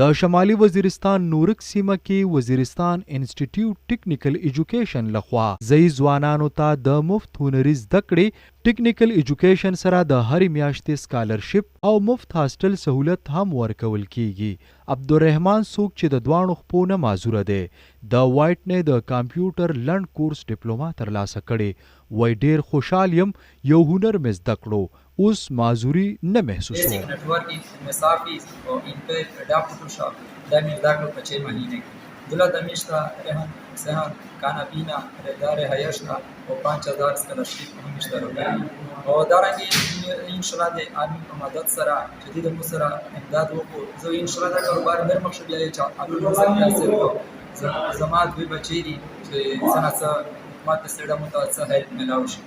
د شمالي وزیرستان نورک سیمه کې وزیرستان انسټیټیوټ ټیکنیکل ایجوکیشن لخوا ځایی ځوانانو ته د مفت هنري زده کړې ټیکنیکل ایجوکیشن سره د هرې میاشتې سکالرشپ او مفت هاسټل سهولت هم ورکول کیږي. عبدالرحمن څوک چې د دواړو خپو نه معذوره دی د وایټ نه د کمپیوټر لنډ کورس ډیپلوما ترلاسه کړې. وای ډیر خوشحال یم یو هنر مې زده کړو اوس معذوري نه محسوسوم. networking مسافی و اینکه اداپت شو در میرداگلو پچه مهینه دولا دمیشتا رهن سهن کانا بینا ردار هایشنا و 5000 سکالرشیپ همیشتا رو گرمی و دارنگی انشالله ده آرمین و مدد سرا جدید مصرا امداد وکو زو انشالله ده کاروبار برمخش بیایی چا آرمین مصر کسی رو زماد بی بچی دی که سنه سا حکمت سرده متوسط هیلپ ملاوشی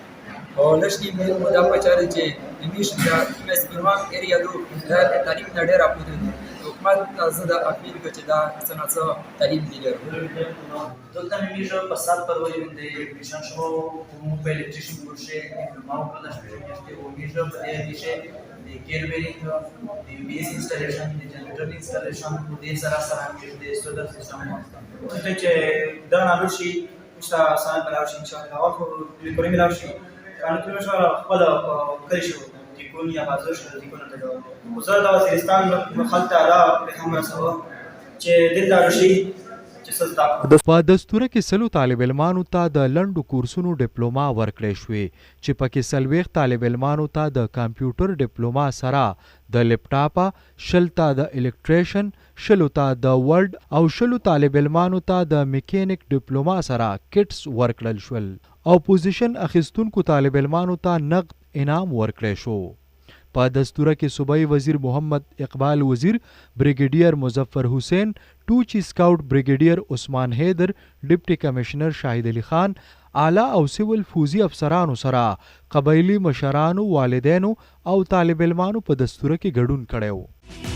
او لشتي مودا پچاره چې انګلیش د مسپروان ایریا دو د تعلیم نه ډیر اپوده دي حکومت زده اپیل کوي چې دا څنګه تعلیم دی لرو دلته میشه په سات پروي د میشن شو کوم په الکتریشن ورشه ما په داس په او میشه په دې میشه د کیربرینګ د بیس انسټالیشن د جنریټر انسټالیشن د سره سره د سولر سیستم ته چې دا نالوشي مشتا سان بلاوشي ان شاء الله او په کومه ملاوشي کانو کې شو خپل کړی شو د کونیا بازار شو د کونیا ته وزارت د وزیرستان مخالفت اعلی په هم سره چې د دارشي په دستوره کې سلو طالب علمانو ته د لنډو کورسونو ډیپلوما ورکړې شوې چې پکې سلويخ طالب علمانو ته د کمپیوټر ډیپلوما سره د لپټاپا شلتا د الکتریشن شلو ته د ورډ او شلو طالب علمانو ته د میکانیک ډیپلوما سره کټس ورکړل شول او پوزیشن اخیستونکو طالب علمانو ته نقد انعام ورکړی شو. په دستوره کې صوبایي وزیر محمد اقبال وزیر بریګیډیر مظفر حسین ټوچی سکاوټ بریګیډیر عثمان حیدر ډیپټي کمشنر شاهد علي خان اعلی او سیول فوزي افسرانو سره قبایلی مشرانو والدینو او طالب علمانو په دستوره کې ګډون کړی و.